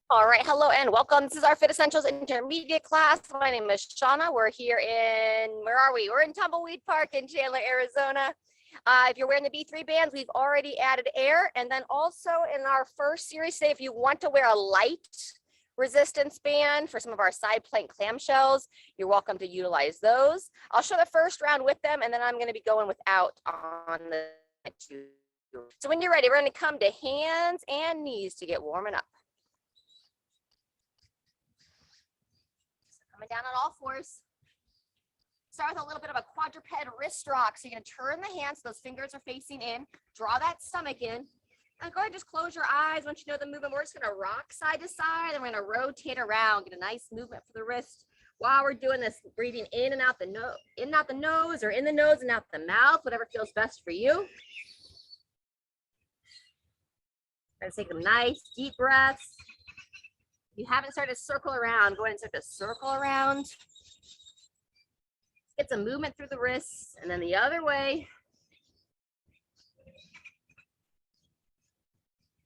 All right, hello and welcome. This is our Fit Essentials Intermediate class. My name is Shauna. We're here in, where are we? We're in Tumbleweed Park in Chandler, Arizona. If you're wearing the B3 bands, we've already added air. And then also in our first series today, if you want to wear a light resistance band for some of our side plank clamshells, you're welcome to utilize those. I'll show the first round with them, and then I'm going to be going without on the two. So when you're ready, we're going to come to hands and knees to get warming up. Coming down on all fours. Start with a little bit of a quadruped wrist rock. So you're going to turn the hands, so those fingers are facing in. Draw that stomach in. And go ahead and just close your eyes once you know the movement. We're just going to rock side to side, and we're going to rotate around. Get a nice movement for the wrist. While we're doing this, breathing in and out the nose, in and out the nose, or in the nose and out the mouth, whatever feels best for you. We're going to take some nice deep breaths. If you haven't started to circle around, go ahead and start to circle around. Get some movement through the wrists, and then the other way.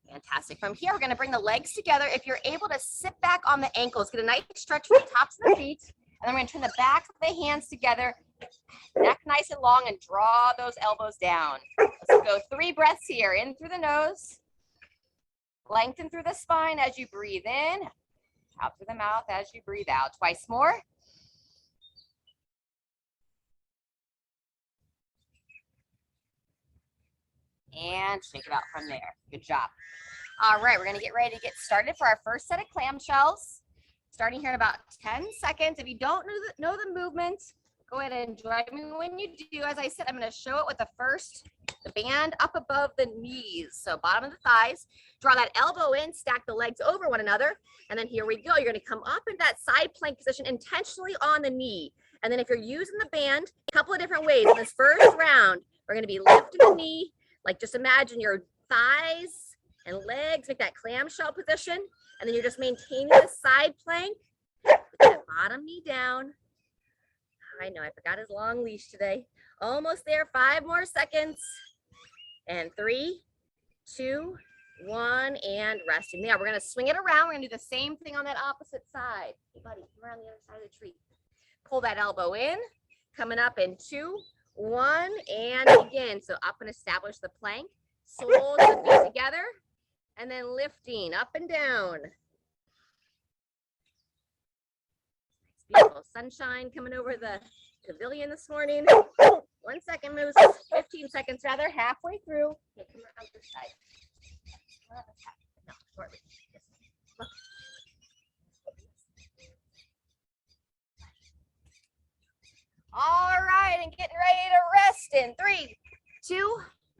Fantastic. From here, we're going to bring the legs together. If you're able to sit back on the ankles, get a nice stretch from the tops of the feet, and then we're going to turn the backs of the hands together, neck nice and long, and draw those elbows down. Let's go 3 breaths here. In through the nose. Lengthen through the spine as you breathe in. Out through the mouth as you breathe out. Twice more. And shake it out from there. Good job. All right, we're going to get ready to get started for our first set of clamshells. Starting here in about 10 seconds. If you don't know the movement, go ahead and join me when you do. As I said, I'm going to show it with the band up above the knees. So bottom of the thighs. Draw that elbow in, stack the legs over one another. And then here we go. You're going to come up in that side plank position intentionally on the knee. And then if you're using the band, a couple of different ways. In this first round, we're going to be lifting the knee. Like just imagine your thighs and legs, make that clamshell position. And then you're just maintaining the side plank with that bottom knee down. I know, I forgot his long leash today. Almost there, 5 more seconds. And 3, 2, 1, and resting. There, we're gonna swing it around. We're gonna do the same thing on that opposite side. Hey buddy, come around the other side of the tree. Pull that elbow in, coming up in 2, 1, and begin. So up and establish the plank. Soles and feet together, and then lifting up and down. Beautiful sunshine coming over the pavilion this morning. 1 second moves, 15 seconds rather, halfway through. Okay, come around this side. No, shortly. Look. All right, and getting ready to rest in 3, 2,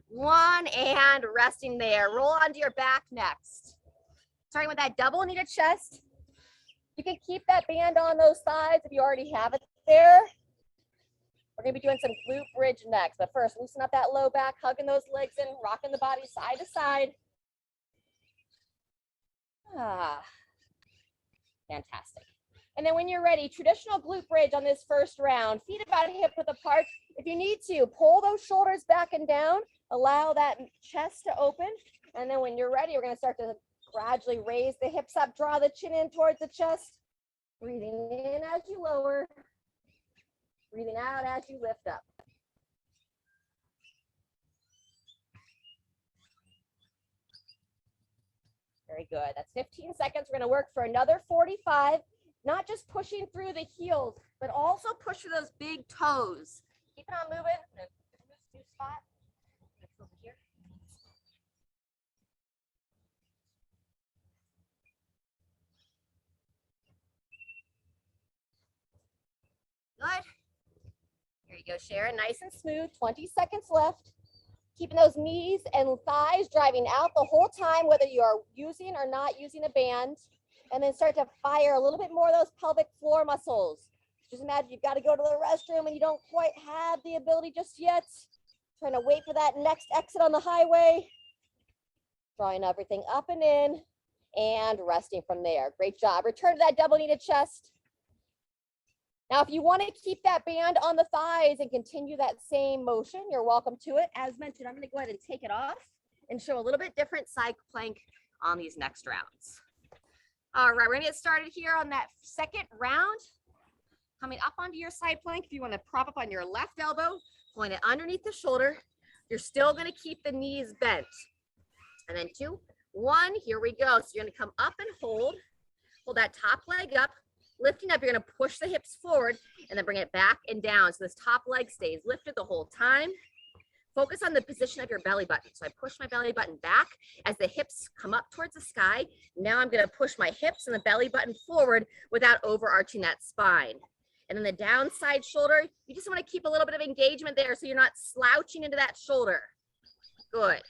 1, and resting there. Roll onto your back next. Starting with that double kneaded chest. You can keep that band on those sides if you already have it there. We're going to be doing some glute bridge next. But first, loosen up that low back, hugging those legs in, rocking the body side to side. Fantastic. And then when you're ready, traditional glute bridge on this first round. Feet about hip width apart. If you need to, pull those shoulders back and down. Allow that chest to open. And then when you're ready, we're going to start to gradually raise the hips up, draw the chin in towards the chest. Breathing in as you lower. Breathing out as you lift up. Very good. That's 15 seconds. We're going to work for another 45. Not just pushing through the heels, but also push through those big toes. Keep it on moving. New spot. Over here. Good. Here you go, Sharon. Nice and smooth. 20 seconds left. Keeping those knees and thighs driving out the whole time, whether you are using or not using a band. And then start to fire a little bit more of those pelvic floor muscles. Just imagine you've got to go to the restroom and you don't quite have the ability just yet. Trying to wait for that next exit on the highway. Drawing everything up and in and resting from there. Great job. Return to that double kneaded chest. Now, if you want to keep that band on the thighs and continue that same motion, you're welcome to it. As mentioned, I'm going to go ahead and take it off and show a little bit different side plank on these next rounds. All right, we're gonna get started here on that second round. Coming up onto your side plank. If you want to prop up on your left elbow, point it underneath the shoulder. You're still gonna keep the knees bent. And then 2, 1, here we go. So you're gonna come up and hold that top leg up. Lifting up, you're gonna push the hips forward and then bring it back and down. So this top leg stays lifted the whole time. Focus on the position of your belly button. So I push my belly button back as the hips come up towards the sky. Now I'm gonna push my hips and the belly button forward without overarching that spine. And then the downside shoulder, you just wanna keep a little bit of engagement there so you're not slouching into that shoulder. Good.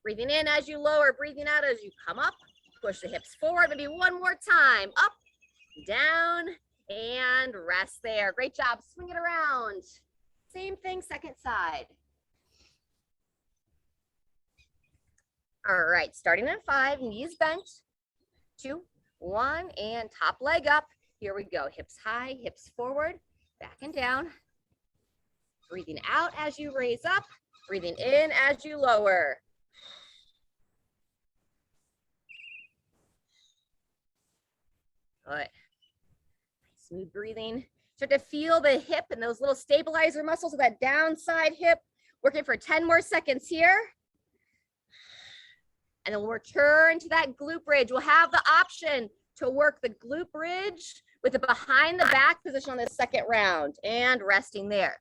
Breathing in as you lower, breathing out as you come up. Push the hips forward, maybe one more time. Up, down, and rest there. Great job. Swing it around. Same thing, second side. All right, starting at 5, knees bent. 2, 1, and top leg up. Here we go. Hips high, hips forward, back and down. Breathing out as you raise up. Breathing in as you lower. Good. Smooth breathing. Start to feel the hip and those little stabilizer muscles of that downside hip. Working for 10 more seconds here. And then we'll return to that glute bridge. We'll have the option to work the glute bridge with the behind the back position on this second round and resting there.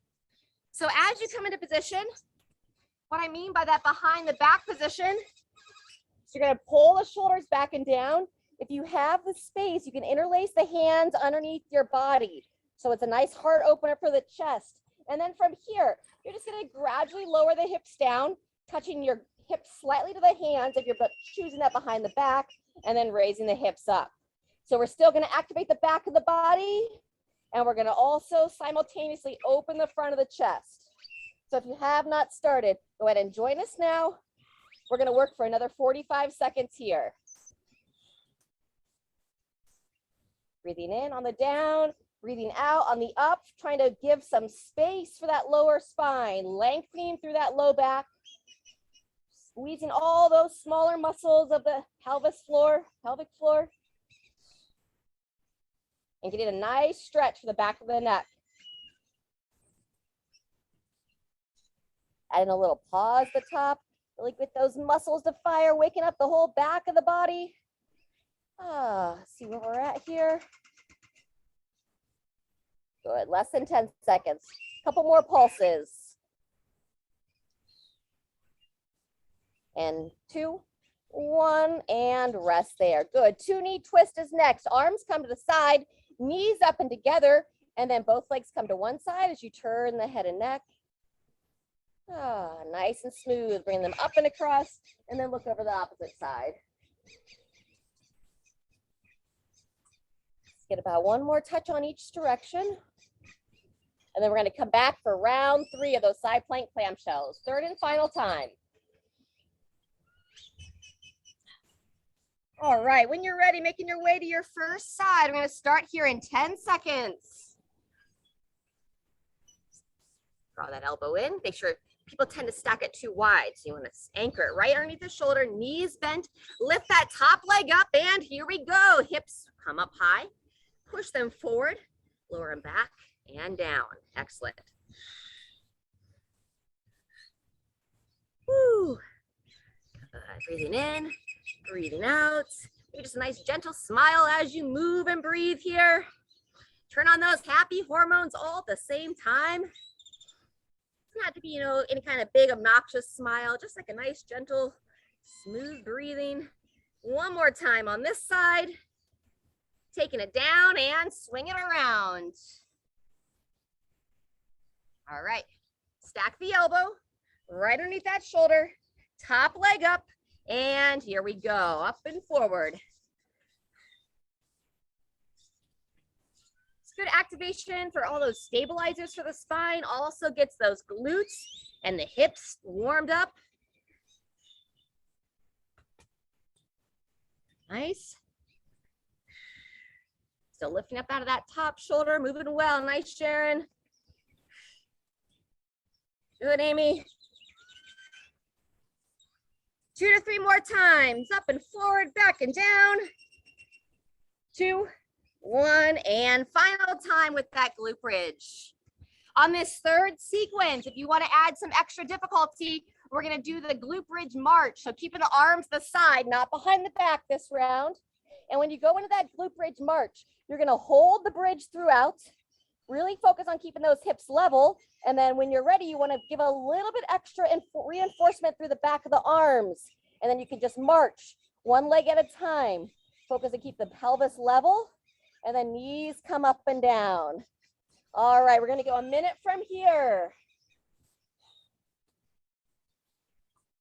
So as you come into position, what I mean by that behind the back position, so you're gonna pull the shoulders back and down. If you have the space, you can interlace the hands underneath your body. So it's a nice heart opener for the chest. And then from here, you're just gonna gradually lower the hips down, touching your hips slightly to the hands if you're choosing that behind the back, and then raising the hips up. So we're still gonna activate the back of the body, and we're gonna also simultaneously open the front of the chest. So if you have not started, go ahead and join us now. We're gonna work for another 45 seconds here. Breathing in on the down, breathing out on the up, trying to give some space for that lower spine, lengthening through that low back, squeezing all those smaller muscles of the pelvic floor, and getting a nice stretch for the back of the neck. Adding a little pause at the top, really get those muscles to fire, waking up the whole back of the body. See where we're at here. Good, less than 10 seconds. Couple more pulses. And 2, 1, and rest there. Good, 2 knee twist is next. Arms come to the side, knees up and together, and then both legs come to one side as you turn the head and neck. Nice and smooth. Bring them up and across, and then look over the opposite side. Get about one more touch on each direction. And then we're going to come back for round 3 of those side plank clamshells. Third and final time. All right, when you're ready, making your way to your first side, we're going to start here in 10 seconds. Draw that elbow in. Make sure people tend to stack it too wide. So you want to anchor it right underneath the shoulder, knees bent, lift that top leg up, and here we go. Hips come up high. Push them forward, lower them back and down. Excellent. Woo. Breathing in, breathing out. Maybe just a nice gentle smile as you move and breathe here. Turn on those happy hormones all at the same time. It doesn't have to be, any kind of big obnoxious smile, just like a nice gentle, smooth breathing. One more time on this side. Taking it down and swing it around. All right, stack the elbow right underneath that shoulder, top leg up, and here we go, up and forward. It's good activation for all those stabilizers for the spine, also gets those glutes and the hips warmed up. Nice. Still lifting up out of that top shoulder, moving well. Nice, Sharon. Good, Amy. 2 to 3 more times. Up and forward, back and down. 2, 1, and final time with that glute bridge. On this third sequence, if you want to add some extra difficulty, we're going to do the glute bridge march. So keeping the arms to the side, not behind the back this round. And when you go into that glute bridge march, you're going to hold the bridge throughout. Really focus on keeping those hips level. And then when you're ready, you want to give a little bit extra reinforcement through the back of the arms. And then you can just march one leg at a time. Focus to keep the pelvis level. And then knees come up and down. All right, we're going to go a minute from here.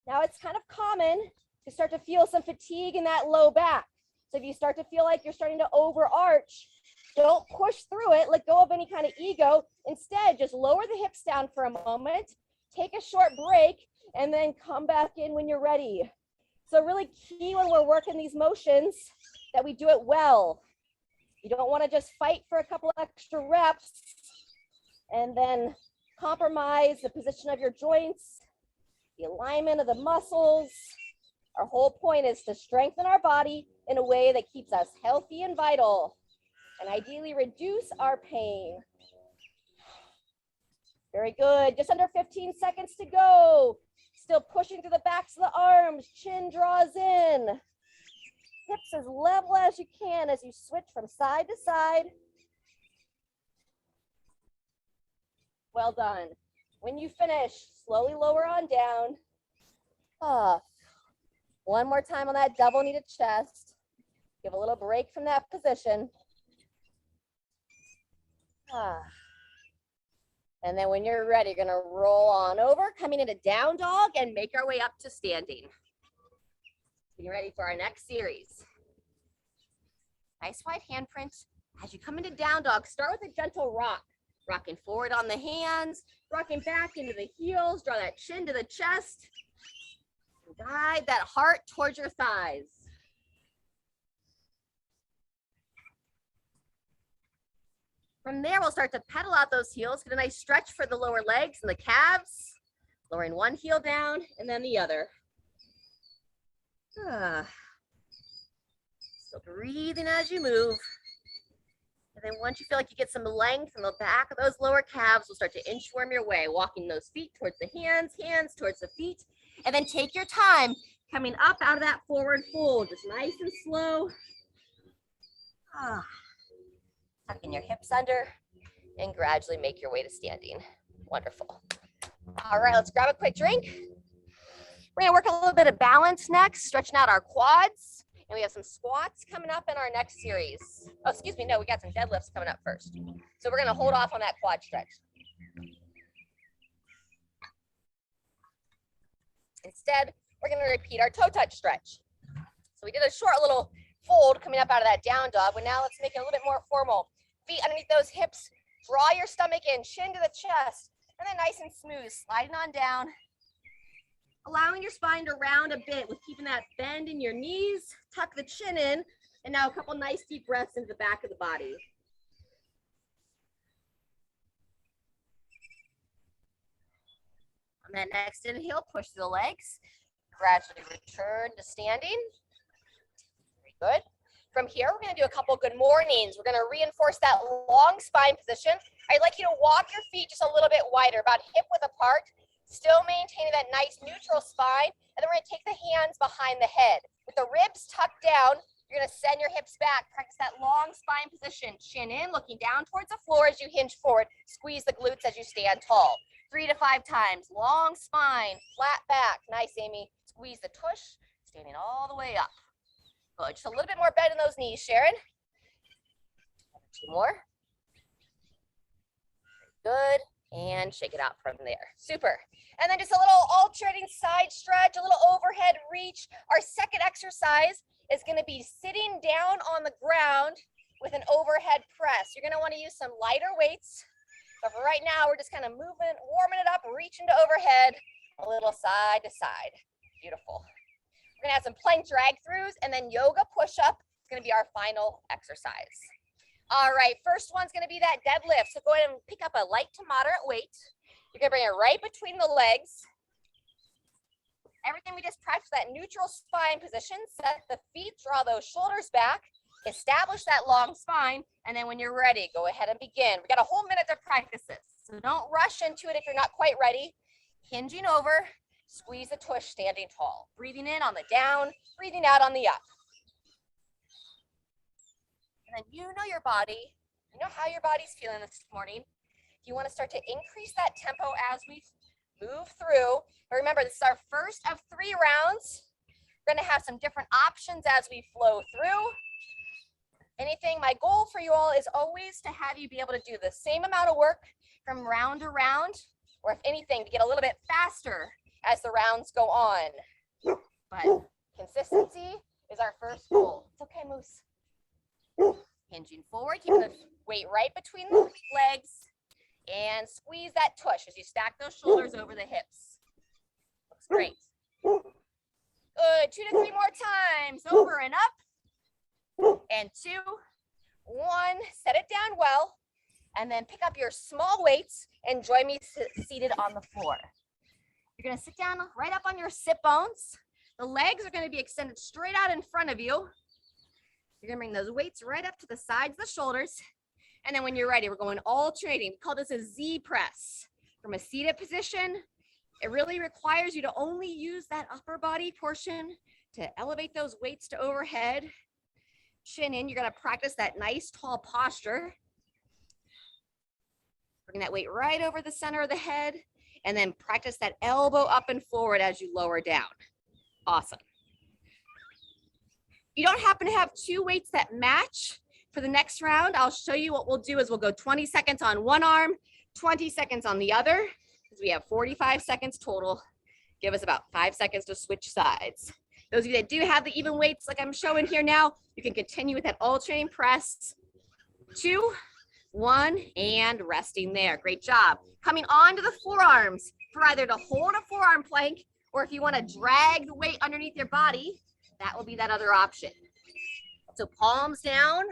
Now it's kind of common to start to feel some fatigue in that low back. So if you start to feel like you're starting to overarch, don't push through it. Let go of any kind of ego. Instead, just lower the hips down for a moment, take a short break, and then come back in when you're ready. So really key when we're working these motions that we do it well. You don't want to just fight for a couple extra reps and then compromise the position of your joints, the alignment of the muscles. Our whole point is to strengthen our body in a way that keeps us healthy and vital, and ideally reduce our pain. Very good. Just under 15 seconds to go. Still pushing through the backs of the arms. Chin draws in. Hips as level as you can as you switch from side to side. Well done. When you finish, slowly lower on down. One more time on that double kneaded chest. Give a little break from that position. And then when you're ready, you're gonna roll on over, coming into down dog and make our way up to standing. Getting ready for our next series. Nice wide handprint. As you come into down dog, start with a gentle rock. Rocking forward on the hands, rocking back into the heels, draw that chin to the chest. Guide that heart towards your thighs. From there, we'll start to pedal out those heels. Get a nice stretch for the lower legs and the calves. Lowering one heel down and then the other. Still breathing as you move. And then once you feel like you get some length in the back of those lower calves, we'll start to inchworm your way, walking those feet towards the hands, hands towards the feet. And then take your time coming up out of that forward fold, just nice and slow. Tucking your hips under and gradually make your way to standing. Wonderful. All right, let's grab a quick drink. We're gonna work a little bit of balance next, stretching out our quads. And we have some squats coming up in our next series. Oh, excuse me, no, we got some deadlifts coming up first. So we're gonna hold off on that quad stretch. Instead, we're gonna repeat our toe touch stretch. So we did a short little fold coming up out of that down dog, but now let's make it a little bit more formal. Feet underneath those hips, draw your stomach in, chin to the chest, and then nice and smooth, sliding on down. Allowing your spine to round a bit with keeping that bend in your knees, tuck the chin in, and now a couple nice deep breaths into the back of the body. On that next inhale, push through the legs, gradually return to standing. Very good. From here, we're going to do a couple good mornings. We're going to reinforce that long spine position. I'd like you to walk your feet just a little bit wider, about hip width apart. Still maintaining that nice neutral spine. And then we're gonna take the hands behind the head. With the ribs tucked down, you're gonna send your hips back. Practice that long spine position. Chin in, looking down towards the floor as you hinge forward. Squeeze the glutes as you stand tall. 3 to 5 times. Long spine, flat back. Nice, Amy. Squeeze the tush, standing all the way up. Good, just a little bit more bend in those knees, Sharon. 2 more. Good. And shake it out from there. Super. And then just a little alternating side stretch, a little overhead reach. Our second exercise is going to be sitting down on the ground with an overhead press. You're going to want to use some lighter weights. But for right now, we're just kind of moving, warming it up, reaching to overhead, a little side to side. Beautiful. We're going to have some plank drag throughs and then yoga push-up. It's going to be our final exercise. All right, first one's gonna be that deadlift. So go ahead and pick up a light to moderate weight. You're gonna bring it right between the legs. Everything we just practiced, that neutral spine position, set the feet, draw those shoulders back, establish that long spine, and then when you're ready, go ahead and begin. We got a whole minute to practice this, so don't rush into it if you're not quite ready. Hinging over, squeeze the tush, standing tall. Breathing in on the down, breathing out on the up. And then you know your body, you know how your body's feeling this morning. If you want to start to increase that tempo as we move through, but remember, this is our first of 3 rounds. We're going to have some different options as we flow through. My goal for you all is always to have you be able to do the same amount of work from round to round, or if anything, to get a little bit faster as the rounds go on. But consistency is our first goal. It's okay, Moose. Hinging forward, keeping the weight right between the legs, and squeeze that tush as you stack those shoulders over the hips. Looks great. Good, 2 to 3 more times, over and up, and 2, 1, set it down well, and then pick up your small weights and join me seated on the floor. You're gonna sit down right up on your sit bones. The legs are gonna be extended straight out in front of you. You're gonna bring those weights right up to the sides of the shoulders. And then when you're ready, we're going alternating. We call this a Z press. From a seated position, it really requires you to only use that upper body portion to elevate those weights to overhead. Chin in, you're gonna practice that nice tall posture. Bring that weight right over the center of the head, and then practice that elbow up and forward as you lower down. Awesome. You don't happen to have 2 weights that match for the next round, I'll show you what we'll do is we'll go 20 seconds on one arm, 20 seconds on the other, because we have 45 seconds total. Give us about 5 seconds to switch sides. Those of you that do have the even weights like I'm showing here now, you can continue with that alternating press. 2, 1, and resting there. Great job. Coming onto the forearms for either to hold a forearm plank, or if you want to drag the weight underneath your body, that will be that other option. So palms down,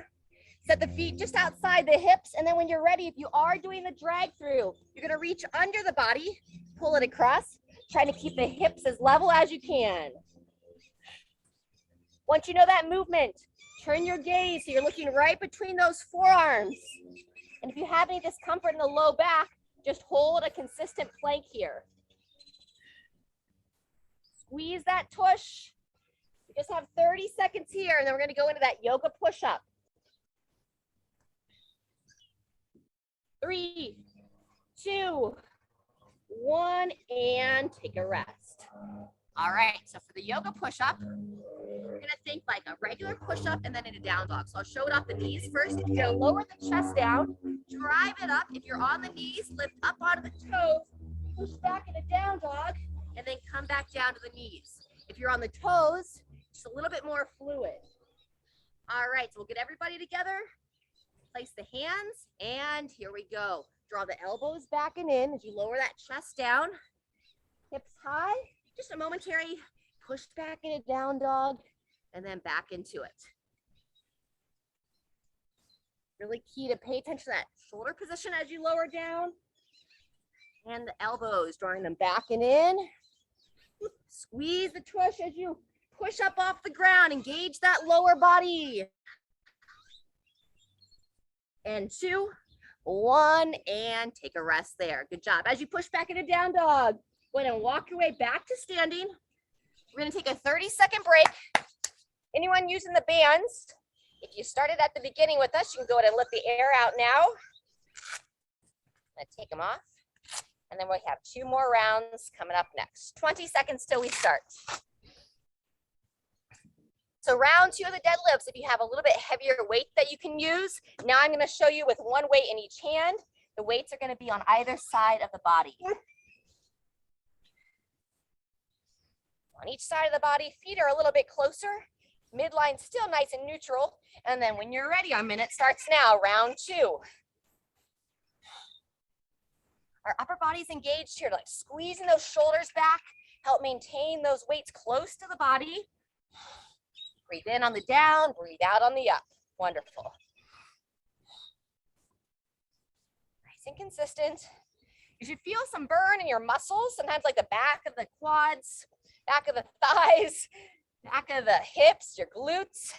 set the feet just outside the hips, and then when you're ready, if you are doing the drag through, you're gonna reach under the body, pull it across, trying to keep the hips as level as you can. Once you know that movement, turn your gaze so you're looking right between those forearms. And if you have any discomfort in the low back, just hold a consistent plank here. Squeeze that tush. We just have 30 seconds here, and then we're gonna go into that yoga push-up. 3, 2, 1, and take a rest. All right, so for the yoga push-up, we're gonna think like a regular push-up and then in a down dog. So I'll show it off the knees first. You're gonna lower the chest down, drive it up. If you're on the knees, lift up onto the toes, push back in a down dog, and then come back down to the knees. If you're on the toes, just a little bit more fluid. All right, so we'll get everybody together. Place the hands, and here we go. Draw the elbows back and in as you lower that chest down. Hips high, just a momentary push back in a down dog, and then back into it. Really key to pay attention to that shoulder position as you lower down. And the elbows, drawing them back and in. Squeeze the tush as you push up off the ground. Engage that lower body. And 2, 1, and take a rest there. Good job. As you push back into down dog, go ahead and walk your way back to standing. We're going to take a 30-second break. Anyone using the bands, if you started at the beginning with us, you can go ahead and let the air out now. Let's take them off. And then we have 2 more rounds coming up next. 20 seconds till we start. So round 2 of the deadlifts, if you have a little bit heavier weight that you can use, now I'm going to show you with 1 weight in each hand. The weights are going to be on either side of the body. On each side of the body, feet are a little bit closer. Midline still nice and neutral. And then when you're ready, our minute starts now, round 2. Our upper body's engaged here, like squeezing those shoulders back, help maintain those weights close to the body. Breathe in on the down, breathe out on the up. Wonderful. Nice and consistent. You should feel some burn in your muscles, sometimes like the back of the quads back of the thighs, back of the hips, your glutes.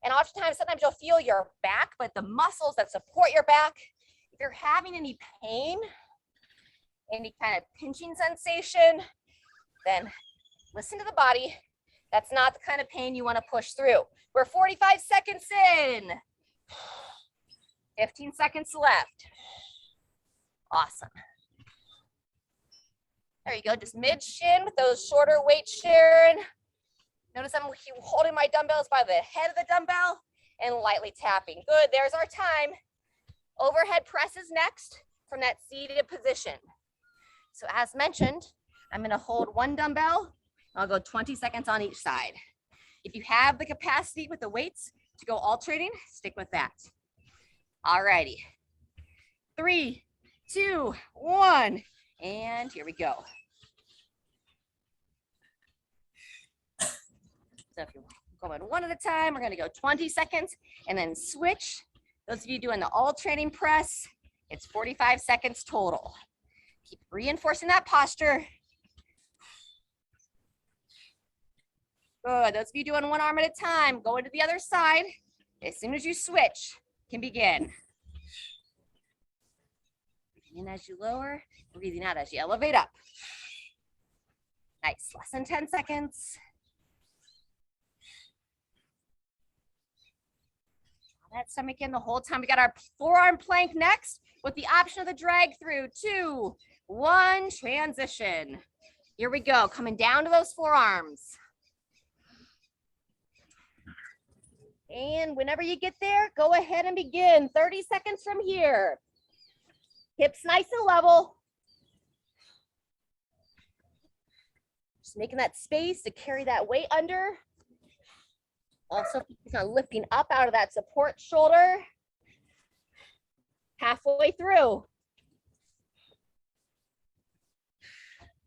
And oftentimes, sometimes you'll feel your back, but the muscles that support your back, if you're having any pain, any kind of pinching sensation, then listen to the body. That's not the kind of pain you want to push through. We're 45 seconds in. 15 seconds left. Awesome. There you go, just mid-shin with those shorter weights, Sharon. Notice I'm holding my dumbbells by the head of the dumbbell and lightly tapping. Good, there's our time. Overhead presses next from that seated position. So as mentioned, I'm gonna hold one dumbbell. I'll go 20 seconds on each side. If you have the capacity with the weights to go alternating, stick with that. All righty. 3, 2, 1, and here we go. So if you're going one at a time, we're gonna go 20 seconds and then switch. Those of you doing the alternating press, it's 45 seconds total. Keep reinforcing that posture. Good, those of you doing one arm at a time, go into the other side. As soon as you switch, can begin. Breathing in as you lower, breathing out as you elevate up. Nice, less than 10 seconds. That stomach in the whole time. We got our forearm plank next with the option of the drag through. 2, 1, transition. Here we go, coming down to those forearms. And whenever you get there, go ahead and begin. 30 seconds from here. Hips nice and level. Just making that space to carry that weight under. Also, focus on lifting up out of that support shoulder. Halfway through.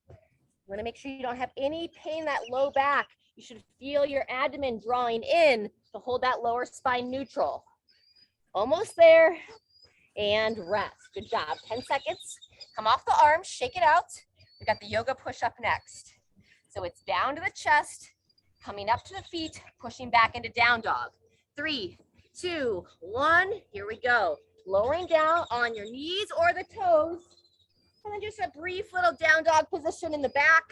You want to make sure you don't have any pain in that low back. You should feel your abdomen drawing in to hold that lower spine neutral. Almost there. And rest. Good job. 10 seconds. Come off the arms, shake it out. We got the yoga push up next. So it's down to the chest. Coming up to the feet, pushing back into down dog. 3, 2, 1, here we go. Lowering down on your knees or the toes. And then just a brief little down dog position in the back.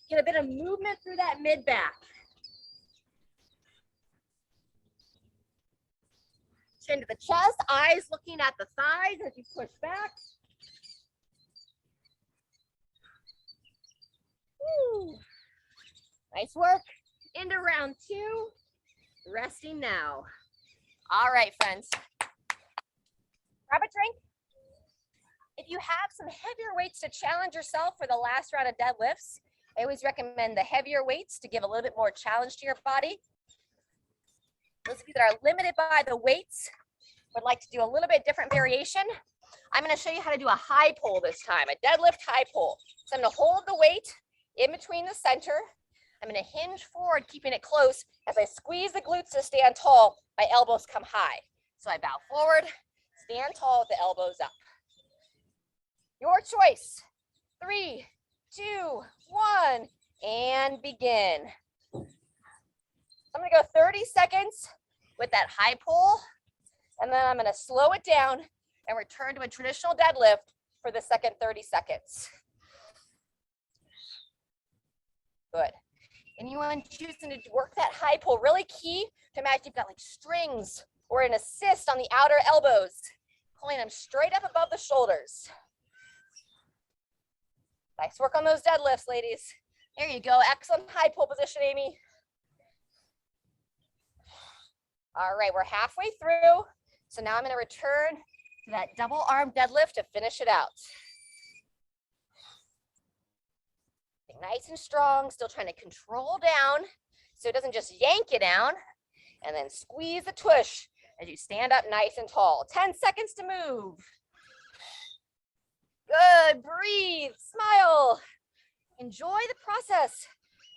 Get a bit of movement through that mid back. Chin to the chest, eyes looking at the thighs as you push back. Woo. Nice work. Into round 2, resting now. All right, friends. Grab a drink. If you have some heavier weights to challenge yourself for the last round of deadlifts, I always recommend the heavier weights to give a little bit more challenge to your body. Those of you that are limited by the weights would like to do a little bit different variation. I'm going to show you how to do a high pull this time, a deadlift high pull. So I'm going to hold the weight in between the center. I'm going to hinge forward, keeping it close. As I squeeze the glutes to stand tall, my elbows come high. So I bow forward, stand tall with the elbows up. Your choice. 3, 2, 1, and begin. I'm going to go 30 seconds with that high pull, and then I'm going to slow it down and return to a traditional deadlift for the second 30 seconds. Good. Anyone choosing to work that high pull, really key to imagine you've got like strings or an assist on the outer elbows, pulling them straight up above the shoulders. Nice work on those deadlifts, ladies. There you go. Excellent high pull position, Amy. All right, we're halfway through. So now I'm going to return to that double arm deadlift to finish it out. Nice and strong, still trying to control down so it doesn't just yank you down, and then squeeze the tush as you stand up nice and tall. 10 seconds to move. Good, breathe, smile. Enjoy the process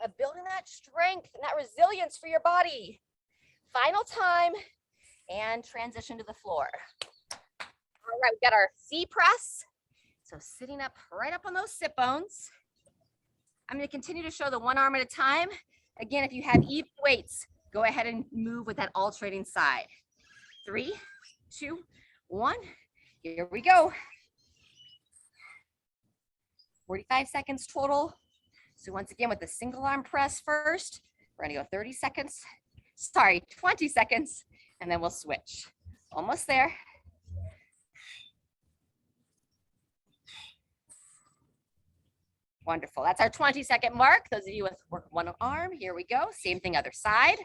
of building that strength and that resilience for your body. Final time, and transition to the floor. All right, we got our C press. So sitting up right up on those sit bones. I'm going to continue to show the one arm at a time. Again, if you have even weights, go ahead and move with that alternating side. 3, 2, 1. Here we go. 45 seconds total. So once again, with the single arm press first, we're going to go 30 seconds. Sorry, 20 seconds, and then we'll switch. Almost there. Wonderful. That's our 20-second mark. Those of you with work one arm, here we go. Same thing, other side.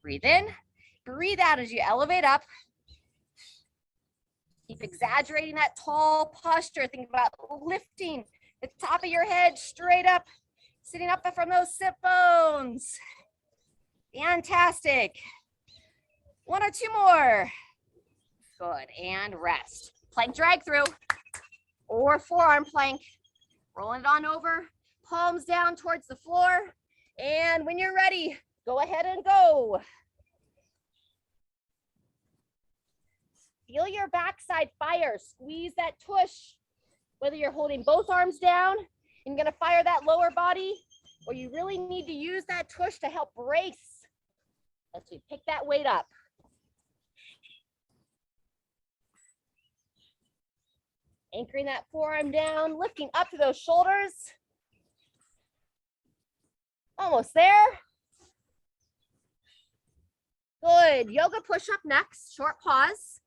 Breathe in, breathe out as you elevate up. Keep exaggerating that tall posture. Think about lifting the top of your head straight up, sitting up from those sit bones. Fantastic. 1 or 2 more. Good, and rest. Plank drag through or forearm plank. Rolling it on over, palms down towards the floor. And when you're ready, go ahead and go. Feel your backside fire. Squeeze that tush. Whether you're holding both arms down and you're gonna fire that lower body, or you really need to use that tush to help brace as we pick that weight up. Anchoring that forearm down, lifting up to those shoulders. Almost there. Good. Yoga push-up next. Short pause.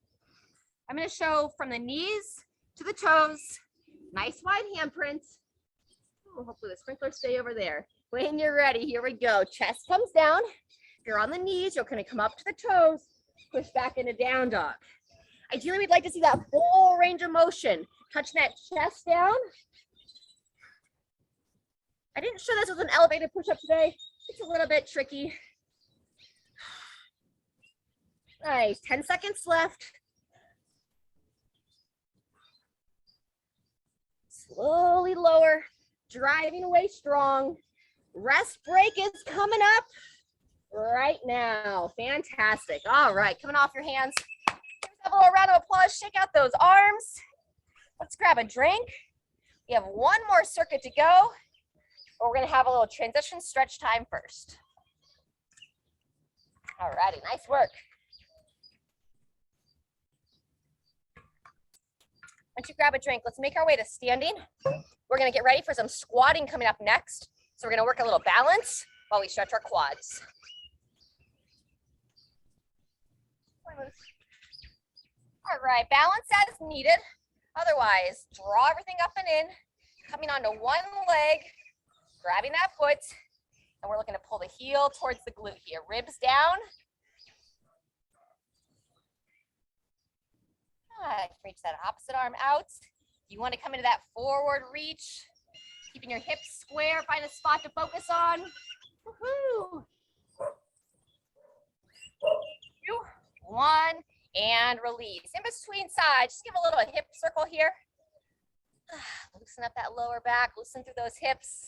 I'm going to show from the knees to the toes. Nice wide handprint. Oh, hopefully the sprinklers stay over there. When you're ready, here we go. Chest comes down. If you're on the knees, you're going to come up to the toes. Push back into down dog. Ideally, we'd like to see that full range of motion. Touching that chest down. I didn't show this with an elevated push-up today. It's a little bit tricky. Nice, 10 seconds left. Slowly lower, driving away strong. Rest break is coming up right now. Fantastic. All right, coming off your hands. Give yourself a little round of applause. Shake out those arms. Let's grab a drink. We have one more circuit to go. But we're going to have a little transition stretch time first. All righty, nice work. Once you grab a drink, let's make our way to standing. We're going to get ready for some squatting coming up next. So we're going to work a little balance while we stretch our quads. All right, balance as needed. Otherwise, draw everything up and in, coming onto one leg, grabbing that foot, and we're looking to pull the heel towards the glute here. Ribs down. Reach that opposite arm out. You want to come into that forward reach, keeping your hips square, find a spot to focus on. Woohoo! 2, 1, and release. In between sides, just give a little hip circle here. Loosen up that lower back, loosen through those hips,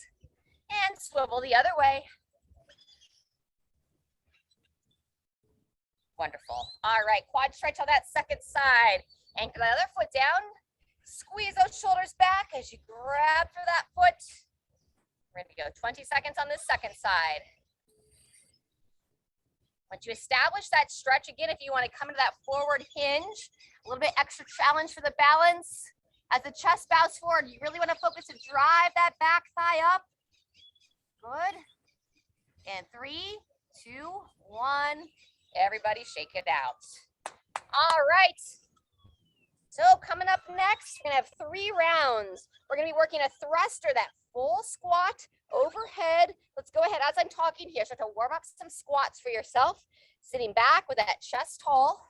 and swivel the other way. Wonderful. All right, quad stretch on that second side. Anchor that other foot down. Squeeze those shoulders back as you grab through that foot. We're going to go 20 seconds on this second side. Once you establish that stretch, again, if you want to come into that forward hinge, a little bit extra challenge for the balance. As the chest bows forward, you really want to focus to drive that back thigh up. Good. And 3, 2, 1. Everybody shake it out. All right. So coming up next, we're going to have 3 rounds. We're going to be working a thruster, that full squat overhead. Let's go ahead, as I'm talking here, start to warm up some squats for yourself, sitting back with that chest tall.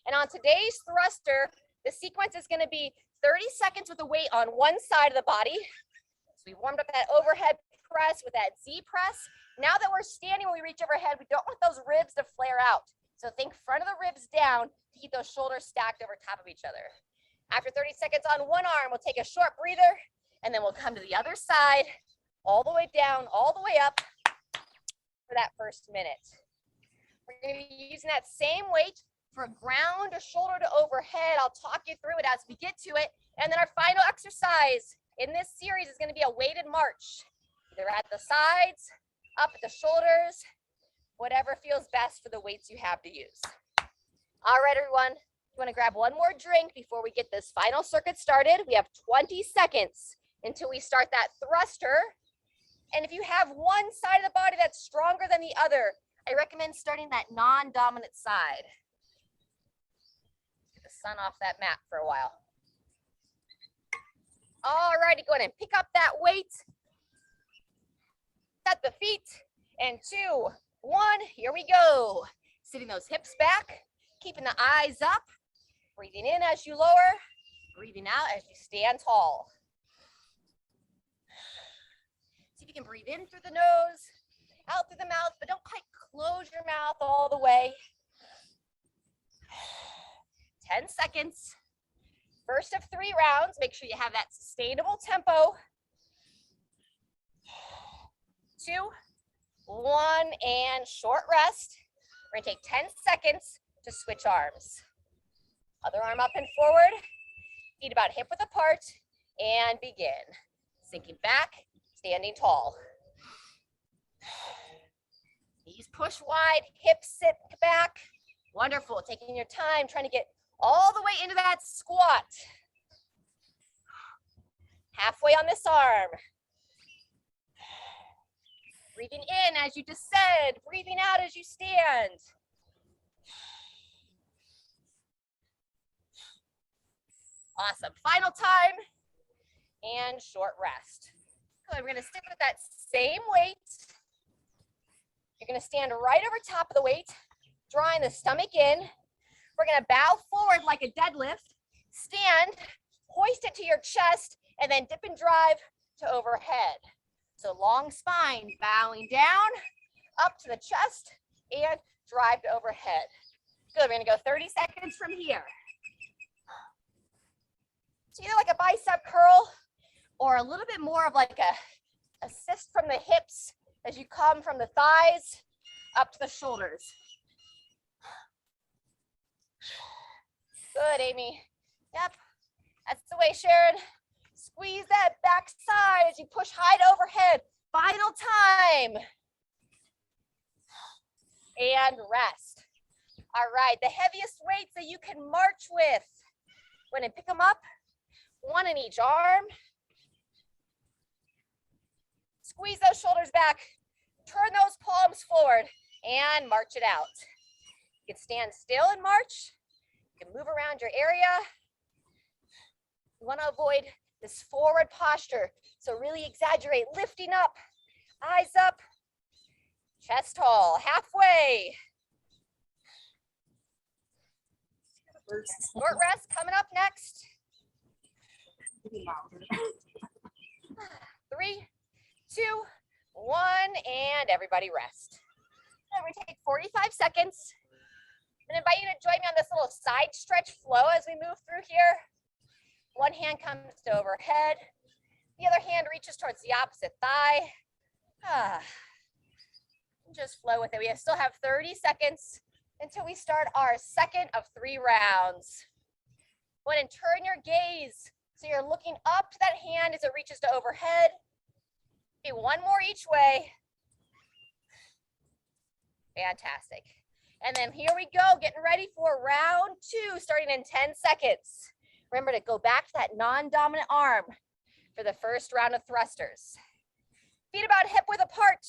And on today's thruster, the sequence is going to be 30 seconds with the weight on one side of the body. So we warmed up that overhead press with that Z press. Now that we're standing when we reach overhead, we don't want those ribs to flare out. So think front of the ribs down to keep those shoulders stacked over top of each other. After 30 seconds on one arm, we'll take a short breather, and then we'll come to the other side, all the way down, all the way up for that first minute. We're going to be using that same weight for ground or shoulder to overhead. I'll talk you through it as we get to it. And then our final exercise in this series is going to be a weighted march, either at the sides, up at the shoulders, whatever feels best for the weights you have to use. All right, everyone, you want to grab one more drink before we get this final circuit started. We have 20 seconds until we start that thruster. And if you have one side of the body that's stronger than the other, I recommend starting that non-dominant side. Get the sun off that mat for a while. All righty, go ahead and pick up that weight. Set the feet, and 2, 1, here we go. Sitting those hips back, keeping the eyes up, breathing in as you lower, breathing out as you stand tall. See if you can breathe in through the nose, out through the mouth, but don't quite close your mouth all the way. 10 seconds. First of 3 rounds. Make sure you have that sustainable tempo. 2, 1, and short rest. We're gonna take 10 seconds to switch arms. Other arm up and forward, feet about hip width apart, and begin. Sinking back, standing tall. Knees push wide, hips sit back. Wonderful, taking your time, trying to get all the way into that squat. Halfway on this arm. Breathing in as you descend, breathing out as you stand. Awesome, final time, and short rest. Good, we're gonna stick with that same weight. You're gonna stand right over top of the weight, drawing the stomach in. We're gonna bow forward like a deadlift, stand, hoist it to your chest, and then dip and drive to overhead. So long spine, bowing down, up to the chest, and drive to overhead. Good, we're gonna go 30 seconds from here. It's either like a bicep curl or a little bit more of like a assist from the hips as you come from the thighs up to the shoulders. Good, Amy. Yep, that's the way, Sharon. Squeeze that back side as you push high to overhead. Final time. And rest. All right, the heaviest weights that you can march with. Go ahead and pick them up, 1 in each arm. Squeeze those shoulders back, turn those palms forward, and march it out. You can stand still and march. You can move around your area. You want to avoid this forward posture, so really exaggerate, lifting up, eyes up, chest tall, halfway. Short rest coming up next. 3, 2, 1, and everybody rest. Then we take 45 seconds. And invite you to join me on this little side stretch flow as we move through here. One hand comes to overhead. The other hand reaches towards the opposite thigh. Just flow with it. We still have 30 seconds until we start our second of 3 rounds. Go ahead and turn your gaze so you're looking up to that hand as it reaches to overhead. Do 1 more each way. Fantastic. And then here we go, getting ready for round 2, starting in 10 seconds. Remember to go back to that non-dominant arm for the first round of thrusters. Feet about hip width apart,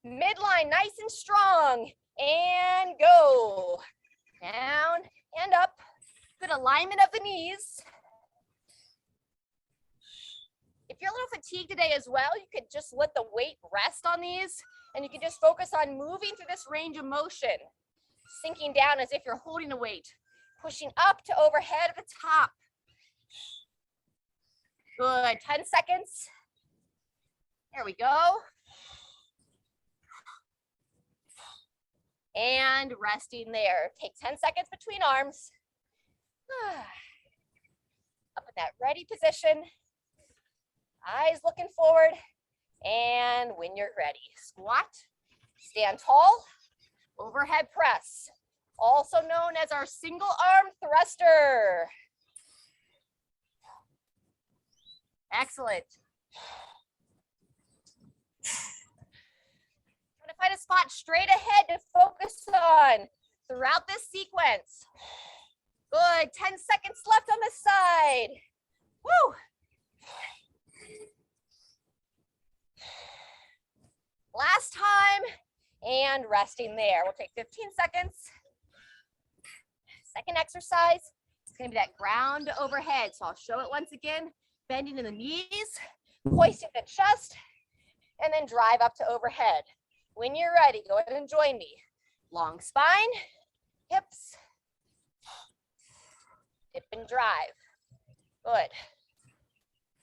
midline nice and strong, and go. Down and up, good alignment of the knees. If you're a little fatigued today as well, you could just let the weight rest on these, and you can just focus on moving through this range of motion, sinking down as if you're holding a weight, pushing up to overhead at the top. Good, 10 seconds. There we go. And resting there. Take 10 seconds between arms. Up in that ready position. Eyes looking forward. And when you're ready, squat, stand tall, overhead press, also known as our single arm thruster. Excellent. I'm gonna find a spot straight ahead to focus on throughout this sequence. Good, 10 seconds left on this side. Woo! Last time, and resting there. We'll take 15 seconds. Second exercise, it's gonna be that ground to overhead. So I'll show it once again, bending in the knees, hoisting the chest, and then drive up to overhead. When you're ready, go ahead and join me. Long spine, hips, dip and drive. Good.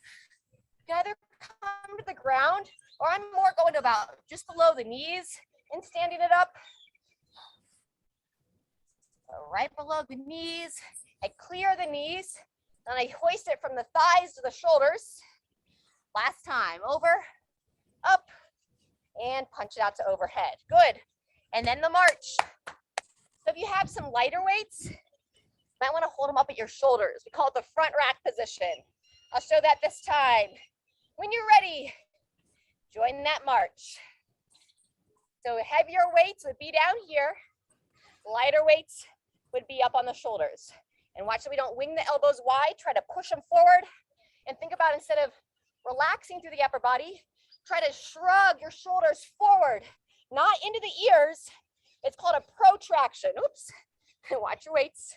You can either come to the ground, or I'm more going to about just below the knees and standing it up. So right below the knees, I clear the knees, and I hoist it from the thighs to the shoulders. Last time, over, up, and punch it out to overhead. Good. And then the march. So if you have some lighter weights, you might want to hold them up at your shoulders. We call it the front rack position. I'll show that this time. When you're ready, join that march. So heavier weights would be down here. Lighter weights would be up on the shoulders. And watch that we don't wing the elbows wide. Try to push them forward. And think about, instead of relaxing through the upper body, try to shrug your shoulders forward, not into the ears. It's called a protraction. Oops. Watch your weights.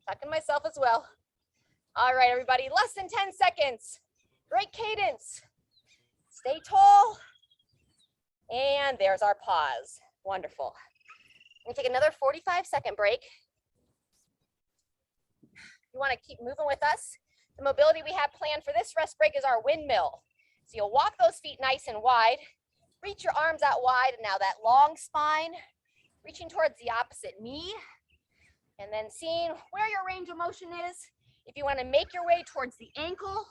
Talking to myself as well. All right, everybody, less than 10 seconds. Great cadence. Stay tall. And there's our pause. Wonderful. We're gonna take another 45-second break. You wanna keep moving with us. The mobility we have planned for this rest break is our windmill. So you'll walk those feet nice and wide, reach your arms out wide, and now that long spine, reaching towards the opposite knee, and then seeing where your range of motion is. If you want to make your way towards the ankle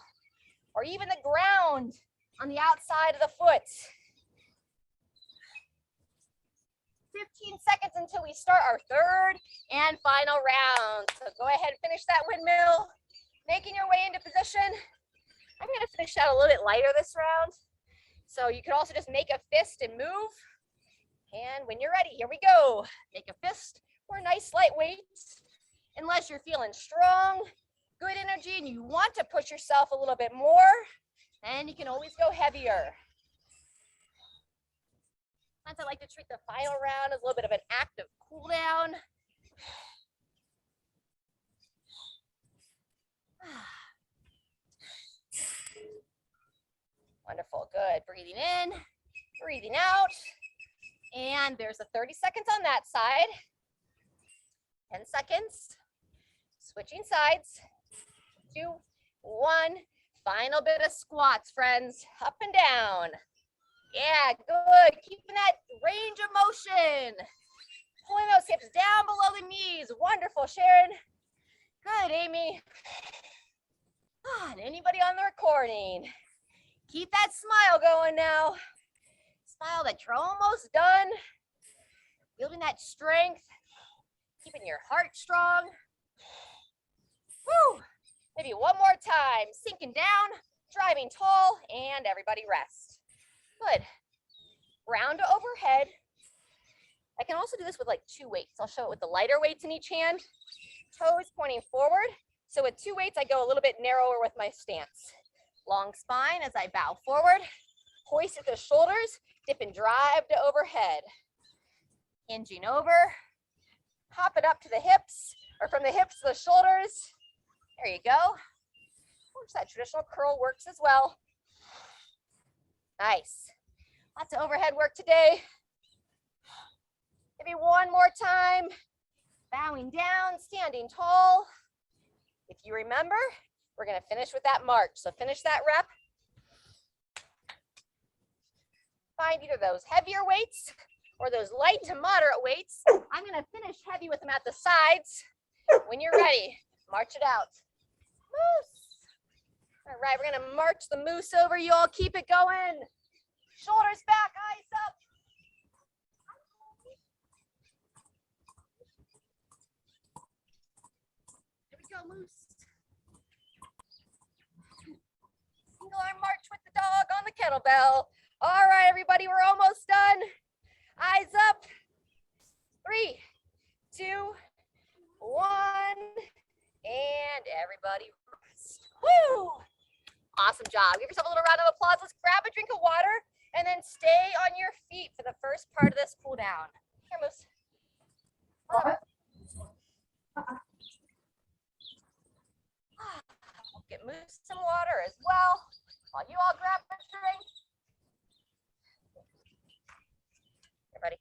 or even the ground on the outside of the foot. 15 seconds until we start our third and final round. So go ahead and finish that windmill, making your way into position. I'm going to finish out a little bit lighter this round. So you could also just make a fist and move. And when you're ready, here we go. Make a fist or nice light weights. Unless you're feeling strong, good energy, and you want to push yourself a little bit more, then you can always go heavier. Sometimes I like to treat the final round as a little bit of an active cool down. Wonderful, good. Breathing in, breathing out. And there's the 30 seconds on that side. 10 seconds. Switching sides. 2, 1. Final bit of squats, friends. Up and down. Yeah, good. Keeping that range of motion. Pulling those hips down below the knees. Wonderful, Sharon. Good, Amy. And anybody on the recording, keep that smile going now. Smile that you're almost done. Building that strength. Keeping your heart strong. Woo! Maybe one more time. Sinking down, driving tall, and everybody rest. Good. Round to overhead. I can also do this with like 2 weights. I'll show it with the lighter weights in each hand. Toes pointing forward. So with 2 weights, I go a little bit narrower with my stance. Long spine as I bow forward. Hoist at the shoulders. Dip and drive to overhead. Hinging over. Hop it up to the hips, or from the hips to the shoulders. There you go. Which that traditional curl works as well. Nice. Lots of overhead work today. Maybe one more time. Bowing down, standing tall. If you remember, we're going to finish with that march. So finish that rep. Find either those heavier weights or those light to moderate weights. I'm going to finish heavy with them at the sides. When you're ready, march it out. Moose. All right, we're going to march the moose over. You all keep it going. Shoulders back, eyes up. Here we go, moose. Single arm march with the dog on the kettlebell. All right, everybody, we're almost done. Eyes up. 3, 2, 1. And everybody rest. Woo! Awesome job. Give yourself a little round of applause. Let's grab a drink of water and then stay on your feet for the first part of this cool down. Here, Moose. Get Moose some water as well while you all grab a drink. Everybody.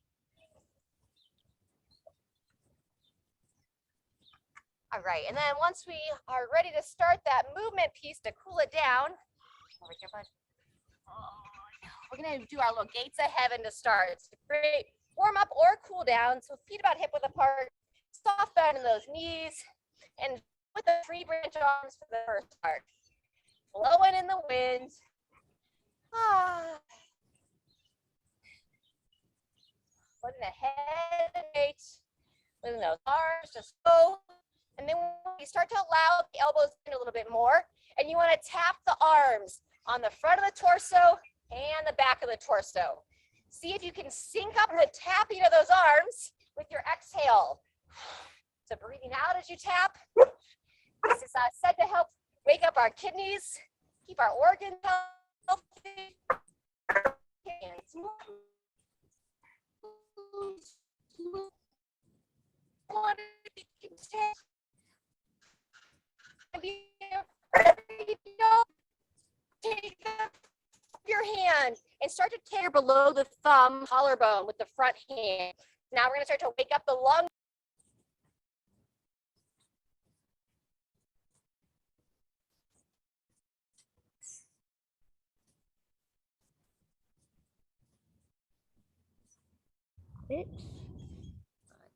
All right, and then once we are ready to start that movement piece to cool it down, over here, bud. We're gonna do our little gates of heaven to start. It's a great warm up or cool down. So feet about hip width apart, soft bend in those knees, and with the tree branch arms for the first part. Blowing in the wind. Putting the head and weight, letting those arms just go. And then you start to allow the elbows in a little bit more, and you want to tap the arms on the front of the torso and the back of the torso. See if you can sync up the tapping of those arms with your exhale. So breathing out as you tap. This is said to help wake up our kidneys, keep our organs healthy. Take your hand and start to tear below the thumb collarbone with the front hand. Now we're going to start to wake up the lung.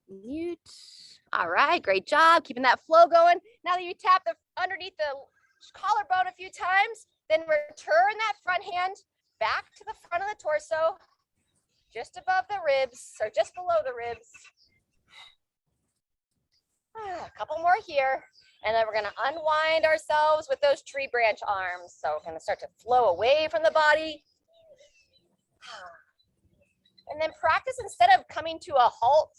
Mute. All right, great job keeping that flow going. Now that you tap the underneath the collarbone a few times, then return that front hand back to the front of the torso, just above the ribs or just below the ribs. A couple more here, and then we're going to unwind ourselves with those tree branch arms. So we're going to start to flow away from the body. And then practice, instead of coming to a halt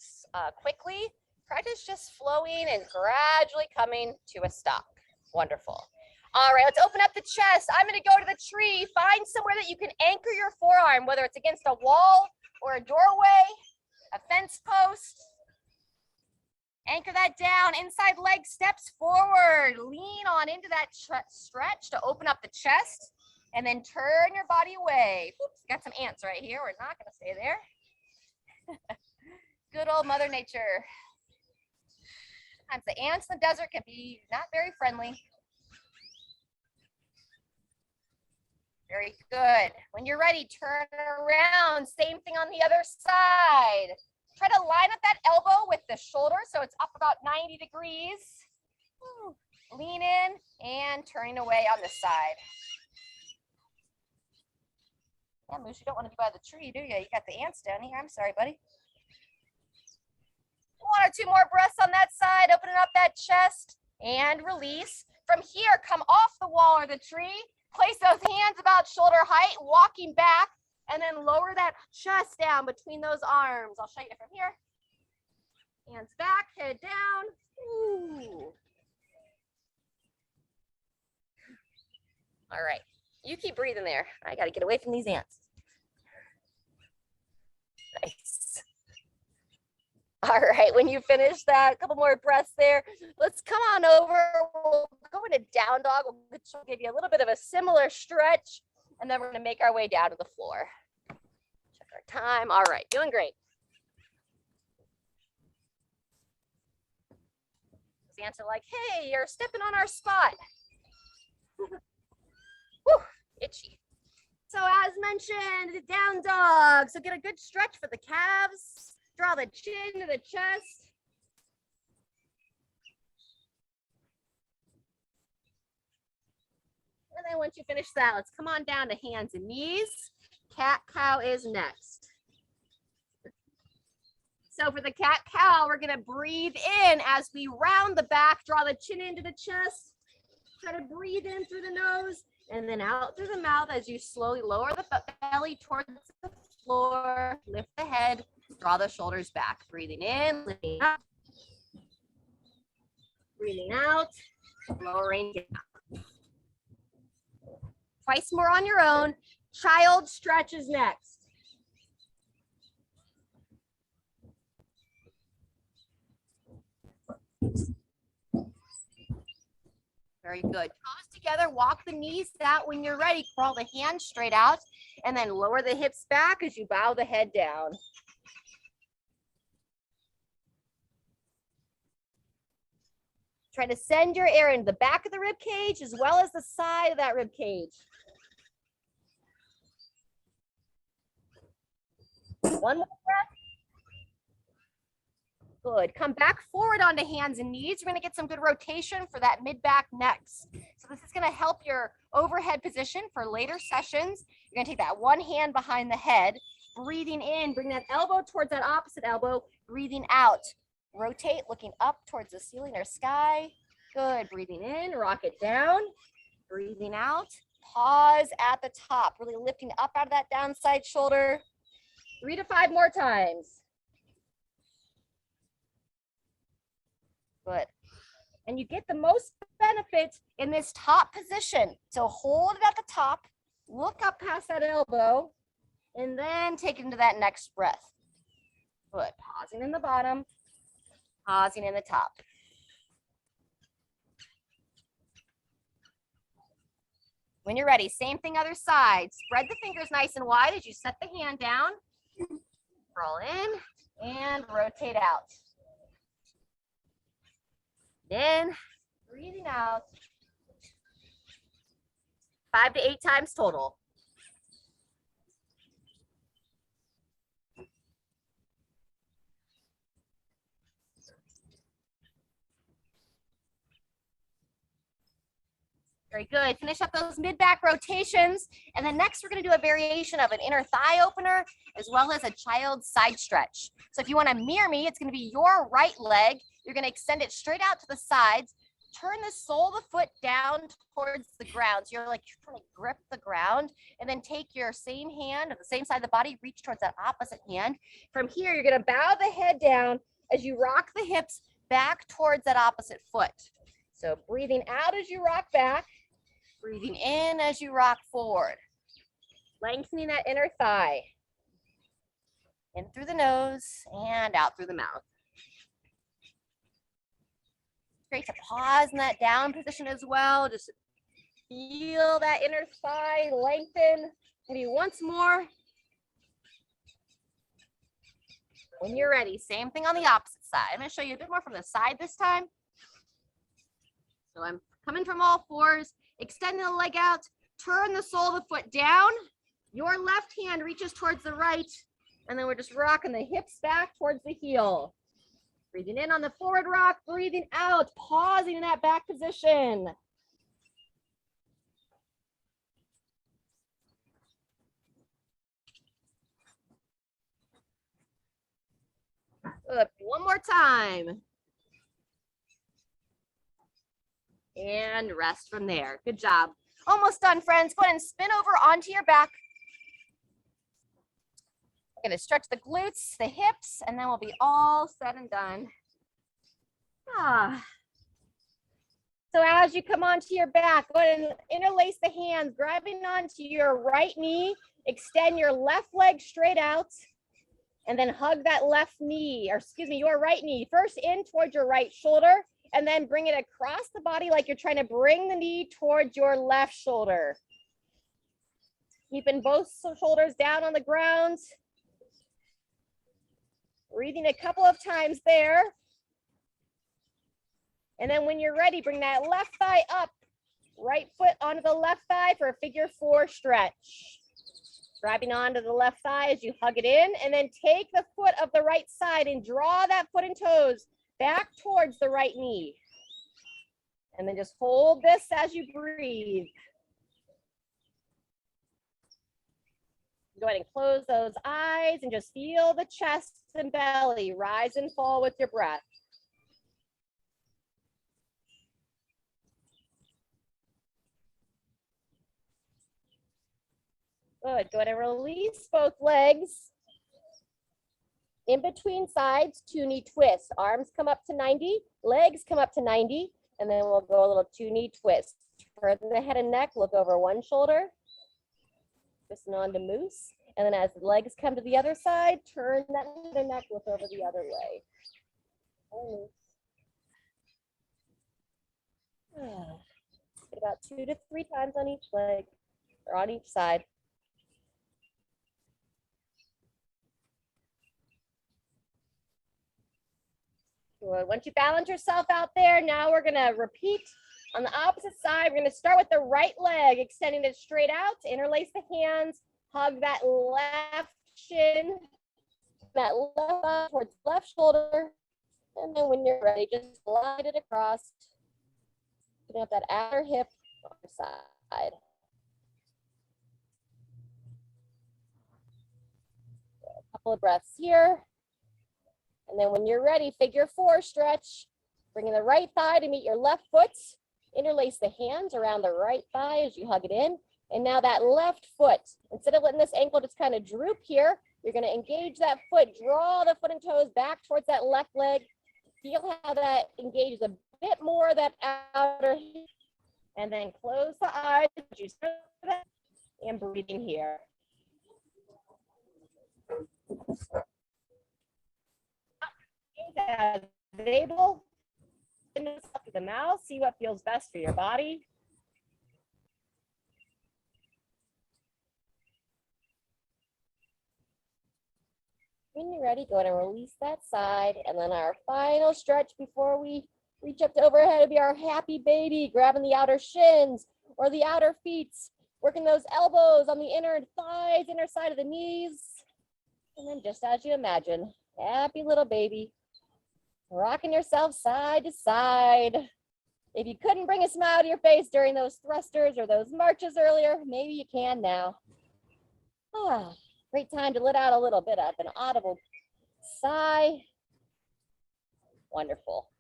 quickly, practice just flowing and gradually coming to a stop. Wonderful. All right, let's open up the chest. I'm going to go to the tree. Find somewhere that you can anchor your forearm, whether it's against a wall or a doorway, a fence post. Anchor that down. Inside leg steps forward. Lean on into that stretch to open up the chest. And then turn your body away. Oops, got some ants right here. We're not going to stay there. Good old Mother Nature. Sometimes the ants in the desert can be not very friendly. Very good. When you're ready, turn around. Same thing on the other side. Try to line up that elbow with the shoulder so it's up about 90 degrees. Lean in and turning away on this side. Yeah, Moose, you don't want to be by the tree, do you? You got the ants down here. I'm sorry, buddy. 1 or 2 more breaths on that side, opening up that chest and release. From here, come off the wall or the tree, place those hands about shoulder height, walking back, and then lower that chest down between those arms. I'll show you from here. Hands back, head down. Ooh. All right. You keep breathing there. I got to get away from these ants. Nice. All right, when you finish that, a couple more breaths there. Let's come on over. We'll go into down dog. We'll give you a little bit of a similar stretch, and then we're going to make our way down to the floor. Check our time. All right, doing great. The ants are like, hey, you're stepping on our spot. Whew, itchy. So as mentioned, the down dog. So get a good stretch for the calves. Draw the chin to the chest. And then once you finish that, let's come on down to hands and knees. Cat cow is next. So for the cat cow, we're gonna breathe in as we round the back, draw the chin into the chest. Try to breathe in through the nose And then out through the mouth as you slowly lower the belly towards the floor, lift the head, draw the shoulders back. Breathing in, lifting up. Breathing out, lowering down. Twice more on your own. Child stretch is next. Very good. Toes together, walk the knees out. When you're ready, crawl the hands straight out and then lower the hips back as you bow the head down. Try to send your air into the back of the rib cage as well as the side of that rib cage. One more breath. Good. Come back forward onto hands and knees. We're going to get some good rotation for that mid-back next. So this is going to help your overhead position for later sessions. You're going to take that one hand behind the head, breathing in, bring that elbow towards that opposite elbow, breathing out. Rotate, looking up towards the ceiling or sky. Good. Breathing in, rock it down. Breathing out. Pause at the top, really lifting up out of that downside shoulder. 3 to 5 more times. Good. And you get the most benefit in this top position. So hold it at the top, look up past that elbow, and then take it into that next breath. Good. Pausing in the bottom, pausing in the top. When you're ready, same thing other side. Spread the fingers nice and wide as you set the hand down. Roll in and rotate out. In, breathing out. 5 to 8 times total. Very good. Finish up those mid-back rotations. And then next, we're going to do a variation of an inner thigh opener as well as a child side stretch. So if you want to mirror me, it's going to be your right leg. You're going to extend it straight out to the sides. Turn the sole of the foot down towards the ground. So you're trying to grip the ground. And then take your same hand on the same side of the body, reach towards that opposite hand. From here, you're going to bow the head down as you rock the hips back towards that opposite foot. So breathing out as you rock back. Breathing in as you rock forward. Lengthening that inner thigh. In through the nose and out through the mouth. Great to pause in that down position as well. Just feel that inner thigh lengthen. Maybe once more. When you're ready, same thing on the opposite side. I'm going to show you a bit more from the side this time. So I'm coming from all fours. Extending the leg out, turn the sole of the foot down. Your left hand reaches towards the right, and then we're just rocking the hips back towards the heel. Breathing in on the forward rock, breathing out, pausing in that back position. Good. One more time. And rest from there. Good job. Almost done, friends. Go ahead and spin over onto your back. We're going to stretch the glutes, the hips, and then we'll be all said and done. So as you come onto your back, go ahead and interlace the hands, grabbing onto your right knee. Extend your left leg straight out, and then hug that left knee, or excuse me, your right knee. First in towards your right shoulder, and then bring it across the body like you're trying to bring the knee towards your left shoulder. Keeping both shoulders down on the ground. Breathing a couple of times there. And then when you're ready, bring that left thigh up. Right foot onto the left thigh for a figure 4 stretch. Grabbing onto the left thigh as you hug it in. And then take the foot of the right side and draw that foot and toes back towards the right knee. And then just hold this as you breathe. Go ahead and close those eyes and just feel the chest and belly rise and fall with your breath. Good. Go ahead and release both legs. In between sides, 2-knee twist. Arms come up to 90, legs come up to 90, and then we'll go a little 2-knee twist. Turn the head and neck, look over one shoulder, twisting on to moose. And then as the legs come to the other side, turn that head and neck, look over the other way. About 2 to 3 times on each leg or on each side. Good. Once you balance yourself out there, now we're gonna repeat on the opposite side. We're gonna start with the right leg, extending it straight out, interlace the hands, hug that left shin, that left arm towards the left shoulder, and then when you're ready, just slide it across, putting up that outer hip on the side. A couple of breaths here. And then when you're ready, figure 4 stretch, bringing the right thigh to meet your left foot, interlace the hands around the right thigh as you hug it in. And now that left foot, instead of letting this ankle just kind of droop here, you're gonna engage that foot, draw the foot and toes back towards that left leg. Feel how that engages a bit more of that outer hip. And then close the eyes, and breathing here. As able, up to the mouth, see what feels best for your body. When you're ready, go ahead and release that side. And then our final stretch before we reach up to overhead will be our happy baby, grabbing the outer shins or the outer feet, working those elbows on the inner thighs, inner side of the knees. And then just as you imagine, happy little baby, rocking yourself side to side. If you couldn't bring a smile to your face during those thrusters or those marches earlier, maybe you can now. Great time to let out a little bit of an audible sigh. Wonderful.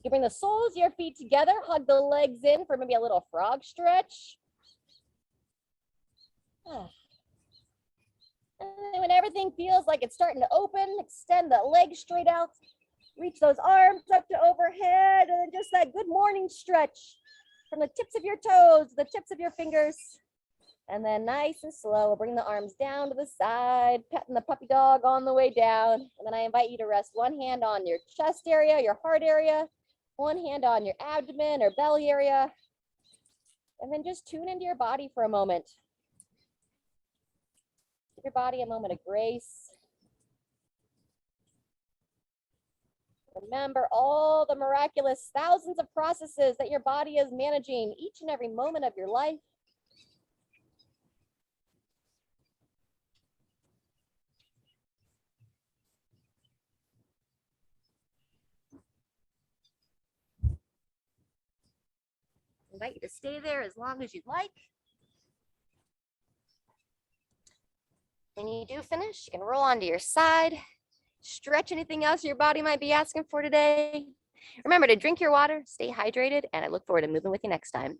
You bring the soles of your feet together, hug the legs in for maybe a little frog stretch. And then when everything feels like it's starting to open, extend the legs straight out. Reach those arms up to overhead, and then just that good morning stretch from the tips of your toes to the tips of your fingers. And then nice and slow, bring the arms down to the side, petting the puppy dog on the way down. And then I invite you to rest one hand on your chest area, your heart area, one hand on your abdomen or belly area. And then just tune into your body for a moment. Give your body a moment of grace. Remember all the miraculous thousands of processes that your body is managing each and every moment of your life. I invite you to stay there as long as you'd like. When you do finish, you can roll onto your side. Stretch anything else your body might be asking for today. Remember to drink your water, stay hydrated, and I look forward to moving with you next time.